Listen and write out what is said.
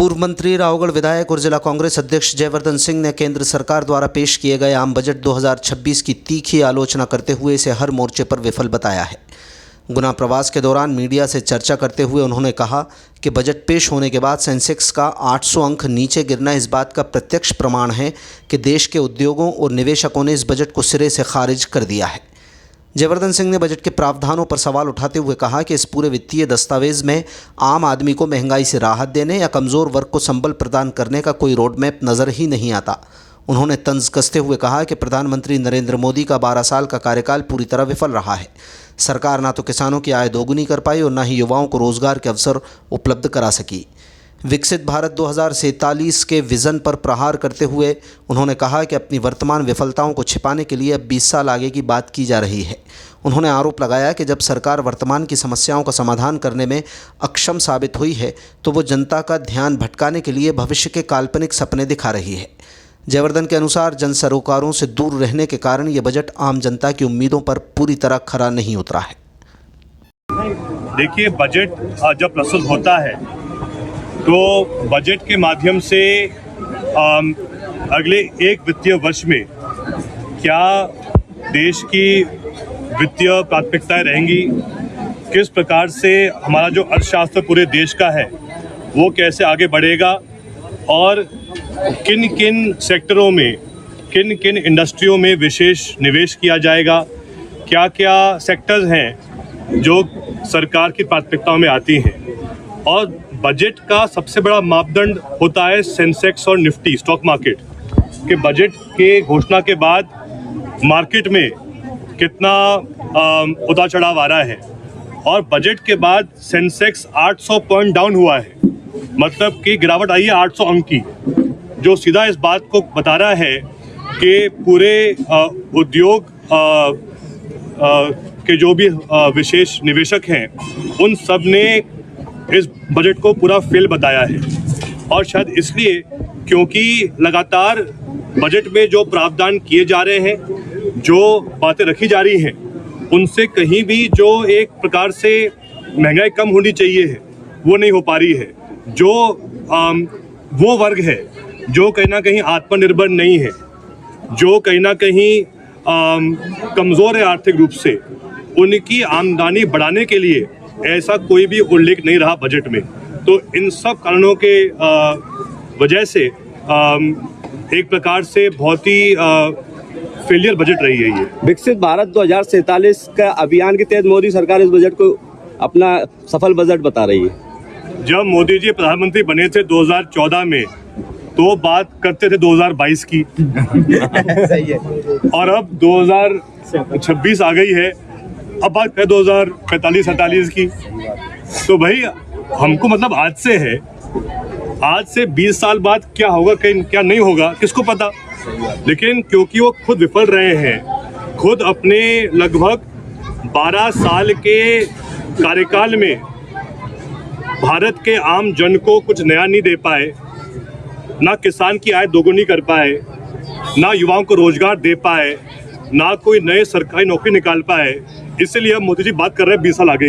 पूर्व मंत्री रावगढ़ विधायक और जिला कांग्रेस अध्यक्ष जयवर्धन सिंह ने केंद्र सरकार द्वारा पेश किए गए आम बजट 2026 की तीखी आलोचना करते हुए इसे हर मोर्चे पर विफल बताया है। गुना प्रवास के दौरान मीडिया से चर्चा करते हुए उन्होंने कहा कि बजट पेश होने के बाद सेंसेक्स का 800 अंक नीचे गिरना इस बात का प्रत्यक्ष प्रमाण है कि देश के उद्योगों और निवेशकों ने इस बजट को सिरे से खारिज कर दिया है। जयवर्धन सिंह ने बजट के प्रावधानों पर सवाल उठाते हुए कहा कि इस पूरे वित्तीय दस्तावेज में आम आदमी को महंगाई से राहत देने या कमज़ोर वर्ग को संबल प्रदान करने का कोई रोड मैप नज़र ही नहीं आता। उन्होंने तंज कसते हुए कहा कि प्रधानमंत्री नरेंद्र मोदी का 12 साल का कार्यकाल पूरी तरह विफल रहा है। सरकार ना तो किसानों की आय दोगुनी कर पाई और ना ही युवाओं को रोजगार के अवसर उपलब्ध करा सकी। विकसित भारत 2047 के विज़न पर प्रहार करते हुए उन्होंने कहा कि अपनी वर्तमान विफलताओं को छिपाने के लिए अब 20 साल आगे की बात की जा रही है। उन्होंने आरोप लगाया कि जब सरकार वर्तमान की समस्याओं का समाधान करने में अक्षम साबित हुई है तो वो जनता का ध्यान भटकाने के लिए भविष्य के काल्पनिक सपने दिखा रही है। जयवर्धन के अनुसार जन सरोकारों से दूर रहने के कारण ये बजट आम जनता की उम्मीदों पर पूरी तरह खरा नहीं उतरा है। देखिए, बजट जब प्रस्तुत होता है तो बजट के माध्यम से अगले एक वित्तीय वर्ष में क्या देश की वित्तीय प्राथमिकताएं रहेंगी, किस प्रकार से हमारा जो अर्थशास्त्र पूरे देश का है वो कैसे आगे बढ़ेगा और किन किन सेक्टरों में, किन किन इंडस्ट्रियों में विशेष निवेश किया जाएगा, क्या क्या सेक्टर्स हैं जो सरकार की प्राथमिकताओं में आती हैं। और बजट का सबसे बड़ा मापदंड होता है सेंसेक्स और निफ्टी स्टॉक मार्केट के। बजट के घोषणा के बाद मार्केट में कितना उतार चढ़ाव आ रहा है और बजट के बाद सेंसेक्स 800 पॉइंट डाउन हुआ है, मतलब कि गिरावट आई है 800 अंक की, जो सीधा इस बात को बता रहा है कि पूरे उद्योग के जो भी विशेष निवेशक हैं उन सब ने इस बजट को पूरा फेल बताया है। और शायद इसलिए क्योंकि लगातार बजट में जो प्रावधान किए जा रहे हैं, जो बातें रखी जा रही हैं, उनसे कहीं भी जो एक प्रकार से महंगाई कम होनी चाहिए है वो नहीं हो पा रही है। जो वो वर्ग है जो कहीं ना कहीं आत्मनिर्भर नहीं है, जो कहीं ना कहीं कमज़ोर है आर्थिक रूप से, उनकी आमदनी बढ़ाने के लिए ऐसा कोई भी उल्लेख नहीं रहा बजट में। तो इन सब कारणों के वजह से एक प्रकार से बहुत ही फेलियर बजट रही है ये। विकसित भारत 2047 का अभियान के तहत मोदी सरकार इस बजट को अपना सफल बजट बता रही है। जब मोदी जी प्रधानमंत्री बने थे 2014 में तो बात करते थे 2022 की सही है। और अब 2026 आ गई है, अब बात करें 2045-47 की। तो भाई हमको मतलब आज से है, आज से 20 साल बाद क्या होगा क्या नहीं होगा किसको पता। लेकिन क्योंकि वो खुद विफल रहे हैं, खुद अपने लगभग 12 साल के कार्यकाल में भारत के आम जन को कुछ नया नहीं दे पाए, ना किसान की आय दोगुनी कर पाए, ना युवाओं को रोजगार दे पाए, ना कोई नए सरकारी नौकरी निकाल पाए, इसलिए अब मोदी जी बात कर रहे हैं 20 साल आगे।